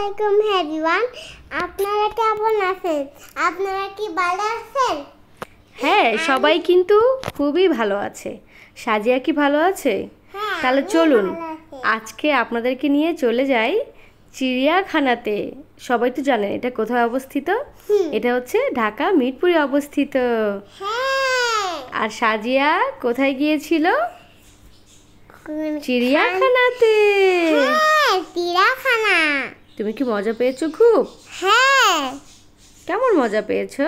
আসসালামু আলাইকুম এভরিওয়ান। আপনারা কেমন আছেন? আপনারা কি ভালো আছেন? হ্যাঁ, সবাই কিন্তু খুবই ভালো আছে। সাজিয়া কি ভালো আছে? তাহলে চলুন আজকে আপনাদেরকে নিয়ে চলে যাই চিড়িয়াখানাতে। সবাই তো জানেন এটা কোথায় অবস্থিত? এটা হচ্ছে ঢাকা মিরপুরে অবস্থিত। আর সাজিয়া কোথায় গিয়েছিল? চিড়িয়াখানাতে। চিড়িয়াখানা। তুমি কি মজা পেয়েছো খুব? হ্যাঁ। কেমন মজা পেয়েছো?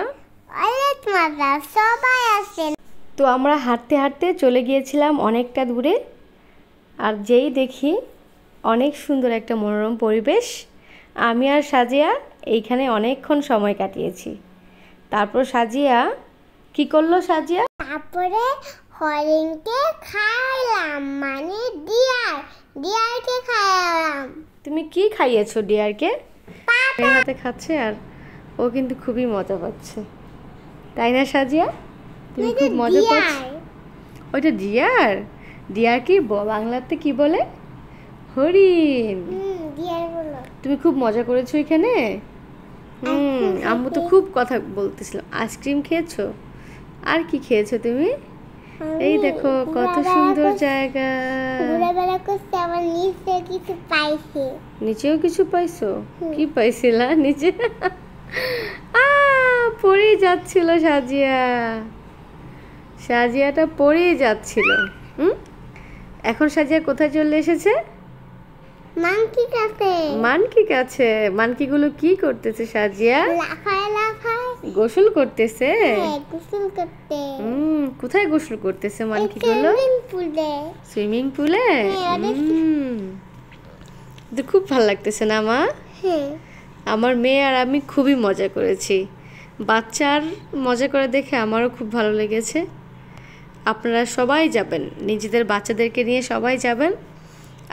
অনেক মজা, সবাই আসেন। তো আমরা হাঁটতে হাঁটতে চলে গিয়েছিলাম অনেকটা দূরে। আর যেই দেখি অনেক সুন্দর একটা মনোরম পরিবেশ, আমি আর সাজিয়া এইখানে অনেকক্ষণ সময় কাটিয়েছি। তারপর সাজিয়া কি করলো? সাজিয়া তারপরে হরিণকে খাইলাম, মানে ডিয়ারকে খাইলাম। তুমি কি খাইয়েছো ডিয়ারকে? হাতে খাচ্ছে আর ও কিন্তু খুবই মজা পাচ্ছে, তাই না সাজিয়া? তুমি খুব মজা পাচ্ছ। ওইটা ডিয়ার। ডিয়ার কি বাংলাতে কি বলে? হরিণ। তুমি খুব মজা করেছো এখানে। আম্মু তো খুব কথা বলতেছিল। আইসক্রিম খেয়েছো? আর কি খেয়েছো তুমি? এই দেখো কত সুন্দর জায়গা। ঘোরাফেরা করতে আবার নিচে কিছু পাইছি। নিচেও কিছু পাইছো? কি পাইছিলা নিচে? পড়ে যাচ্ছিল সাজিয়া। সাজিয়াটা পড়েই যাচ্ছিল। এখন সাজিয়া কোথায় চলে এসেছে? মানকি কাছে। মানকি কাছে। মানকিগুলো কি করতেছে সাজিয়া? লাফায় লাফায় গোসল করতেছে। হ্যাঁ, গোসল করতে। কোথায় গোসল করতেছে মানকিগুলো? সুইমিং পুলে। সুইমিং পুলে? তো খুব ভালো লাগতেছে না মা? হ্যাঁ। আমার মেয়ে আর আমি খুবই মজা করেছি। বাচ্চার মজা করে দেখে আমারও খুব ভালো লেগেছে। আপনারা সবাই যাবেন, নিজেদের বাচ্চাদেরকে নিয়ে সবাই যাবেন।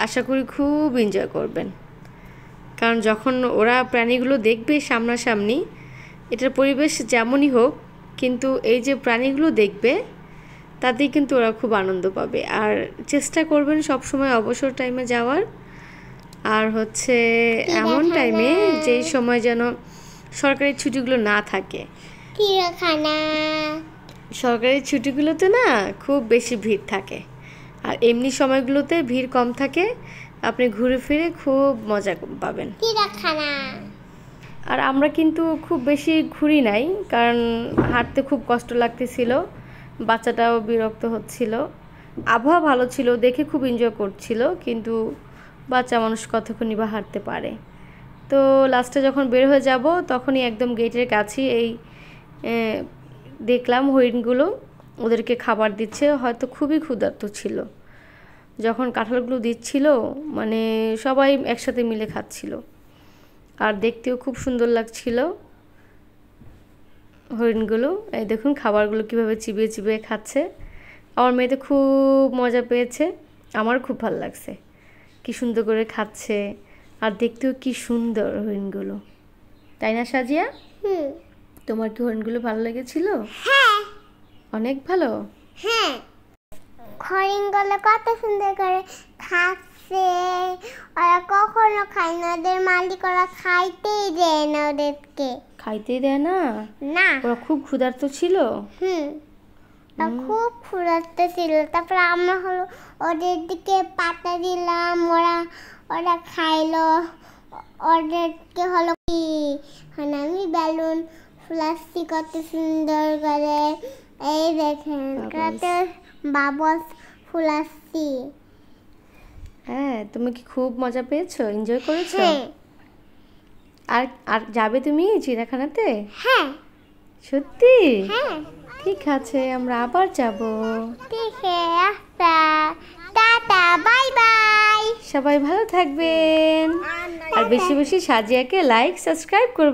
আশা করি খুব এনজয় করবেন। কারণ যখন ওরা প্রাণীগুলো দেখবে সামনাসামনি, এটার পরিবেশ যেমনই হোক, কিন্তু এই যে প্রাণীগুলো দেখবে তাতেই কিন্তু ওরা খুব আনন্দ পাবে। আর চেষ্টা করবেন সবসময় অবসর টাইমে যাওয়ার। আর হচ্ছে এমন টাইমে যেই সময় যেন সরকারি ছুটিগুলো না থাকে। চিড়িয়াখানা। সরকারি ছুটিগুলোতে না খুব বেশি ভিড় থাকে, আর এমনি সময়গুলোতে ভিড় কম থাকে। আপনি ঘুরে ফিরে খুব মজা পাবেন। চিড়িয়াখানা। আর আমরা কিন্তু খুব বেশি ঘুরি নাই, কারণ হাঁটতে খুব কষ্ট লাগতেছিল, বাচ্চাটাও বিরক্ত হচ্ছিল। আবহাওয়া ভালো ছিল দেখে খুব এনজয় করছিল, কিন্তু বাচ্চা মানুষ কতক্ষণই বা হাঁটতে পারে। তো লাস্টে যখন বের হয়ে যাব তখনই একদম গেটের কাছেই এই দেখলাম হরিণগুলো ওদেরকে খাবার দিচ্ছে। হয়তো খুবই ক্ষুধার্ত ছিল। যখন কাঁঠালগুলো দিচ্ছিল, মানে সবাই একসাথে মিলে খাচ্ছিল, আর দেখতেও খুব সুন্দর লাগছিল হরিণগুলো। এই দেখুন খাবারগুলো কীভাবে চিবিয়ে চিবিয়ে খাচ্ছে। আমার মেয়ে তো খুব মজা পেয়েছে, আমার খুব ভালো লাগছে। কি সুন্দর করে খাচ্ছে, আর দেখতেও কি সুন্দর হরিণগুলো, তাই না সাজিয়া? তোমার কি হরিণগুলো ভালো লেগেছিল? হ্যাঁ, অনেক ভালো। হ্যাঁ, হরিণগুলো কত সুন্দর করে খাচ্ছে। ওরা কখনো খায় না, ওদের মালিক ওরা খাইতেই দেয় না ওদেরকে। খাইতেই দেয় না? না, ওরা খুব ক্ষুধার্ত ছিল। খুব ক্ষুধার্ত ছিল। তারপর আমরা হলো ওদের দিকে পাতা দিলাম, ওরা খাইলো। ওদেরকে হলো কি আমি বেলুন ফুলাচ্ছি কত সুন্দর করে। এই দেখেন কত বাবলস ফুলাচ্ছি। হ্যাঁ, তুমি কি খুব মজা পেয়েছো? এনজয় করেছো? আর আর যাবে তুমি চিড়িয়াখানাতে? হ্যাঁ। সত্যি? হ্যাঁ। ঠিক আছে, আমরা আবার যাব। ঠিক আছে, টাটা, বাই বাই। সবাই ভালো থাকবেন, আর বেশি বেশি সাজিয়াকে লাইক সাবস্ক্রাইব করবেন।